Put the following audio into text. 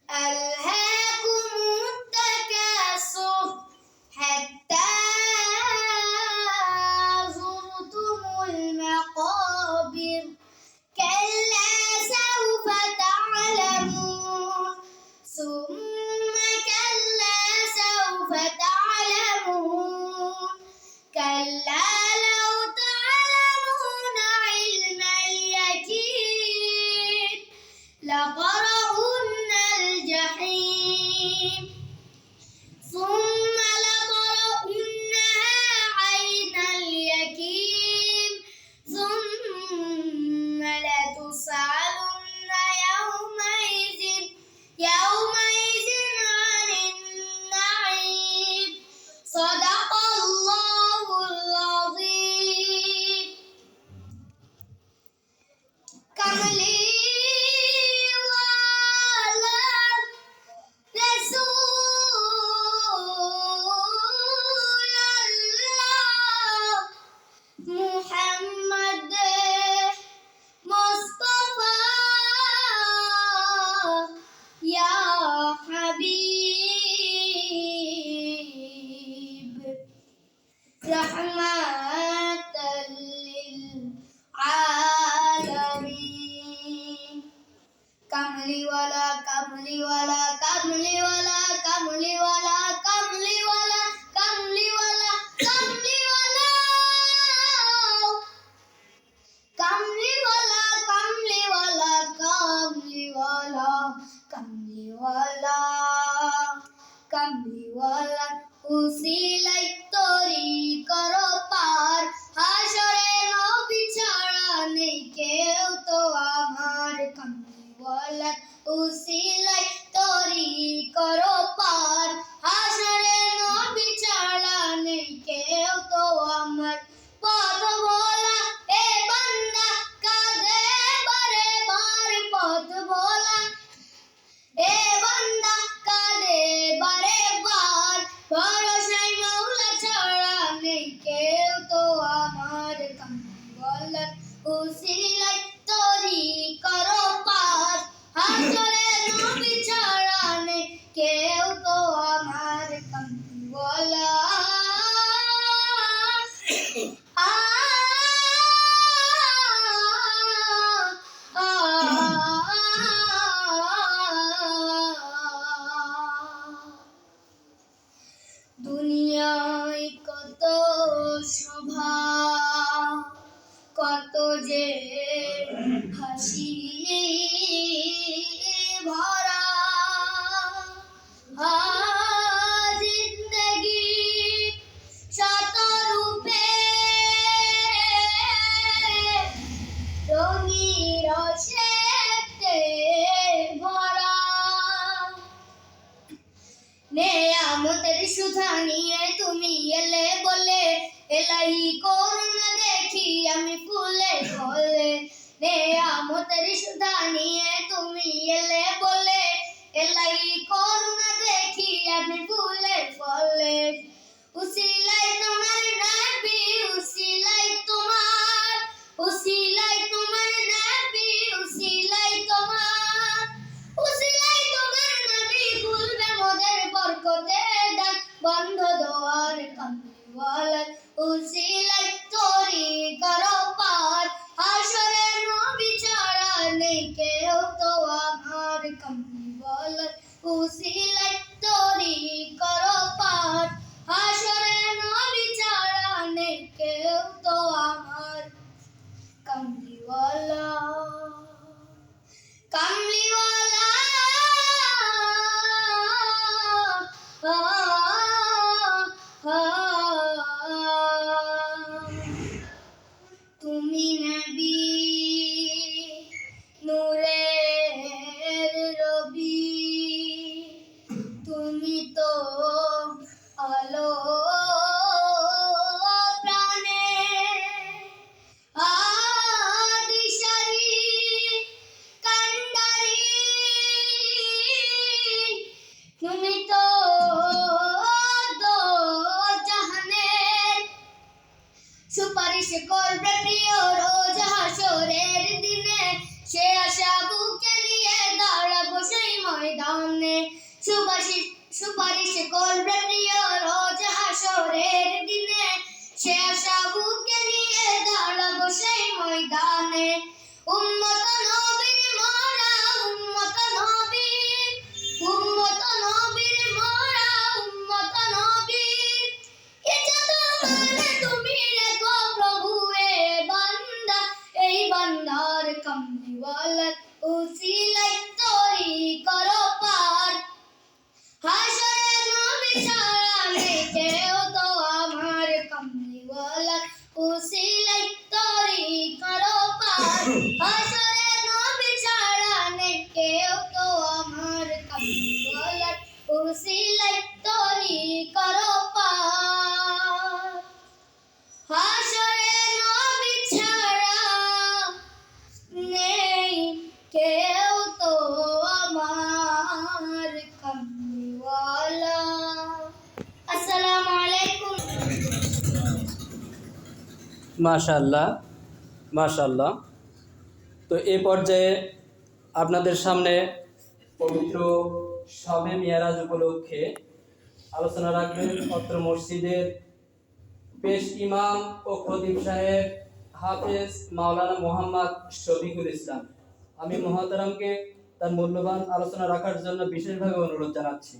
ألهاكم التكاثر حتى زرتم المقابر كلا سوف تعلمون ثم كلا سوف تعلمون كلا لو تعلمون علم اليقين لترون الجحيم ثم لترونها عين اليقين ثم لتسألن يومئذ عن النعيم صدق الله العظيم كملي محمد مصطفى يا حبيب رحمة للعالمين كملي ولا كملي ولا كملي ولا كملي ولا كملي ولا كملي ولا كملي ولا كملي ولا كملي ولا كملي ولا كملي ولا كملي ولا উসিলাই তরি করো পার হাসরে নবী ছাড়া নেই কেউ তো আমার কামলি ওয়ালা উসিলাই তরি করো পার হাসরে নবী ছাড়া নেই কেউ তো আমার পথ ভোলা এ বান্দা কাঁদে বারে বার পথ ভোলা এ বান্দা কাঁদে বারে বার ভরসায় মাওলা ছাড়া নেই কেউ তো আমার কামলি উসিলাই তরি করো পার হাসরে নবী ছাড়া নেই কেউ তো আমার কামলি দুনিয়ায় কত শোভা কত যে হাসি ভরা জিন্দগি শত রূপে রঙি রসেতে ভরা নেয়ামতের সুধা নিয়ে তুমি এলে বলে এলাহি করুণা দেখি আমি ফুলে ফলে নেয়ামতের সুধা নিয়ে তুমি এলে বলে এলাহি করুণা দেখি আমি ফুলে ফলে উসিলাই তোমার নবী উসিলাই তোমার নবী উসিলাই তোমার নবী খুলবে মোদের বরকতে দান বন্ধ দোয়ার কামলি ওয়ালা উসিলাই তরি করো পার হাসরে নবী ছাড়া নেই কেউ তো আমার কামলি ওয়ালা উসিলাই তরি করো পার হাসরে নবী ছাড়া নেই কেউ তো আমার কামলি ওয়ালা কামলি ওয়ালা ah, ah, ah. সুপারিশ করবে প্রিয় রোজ হাসরের দিনে, সে আশা বুকে নিয়ে দাঁড়াবো সেই ময়দানে। উম্মত নবীর মোরা, উম্মত নবীর, উম্মত নবীর মোরা, উম্মত নবীর। ইজ্জত মানে তুমি রেখো প্রভু এ বান্দা, এই বান্দার কামলিওয়ালার উসিলায় তরি করো পার। হাসরে নবী ছাড়া নেই কেউ তো আমার, কামলিওয়ালার উসিলায় তরি করো পার। হাসরে নবী ছাড়া নেই কেউ তো আমার, কামলিওয়ালার উসিলায় তরি করো পার। হাসরে নবী ছাড়া নেই কেউ তো আমার, কামলিওয়ালা। আসসালামু আলাইকুম। মাশাআল্লাহ, মাশাআল্লাহ। তো এই পর্যায়ে আপনাদের সামনে পবিত্র শবে মিরাজ উপলক্ষে আলোচনা রাখবেন অত্র মসজিদের পেশ ইমাম ও খতিব সাহেব হাফেজ মাওলানা মোহাম্মদ শফিকুল ইসলাম। আমি মুহতারামকে তার মূল্যবান আলোচনা রাখার জন্য বিশেষভাবে অনুরোধ জানাচ্ছি।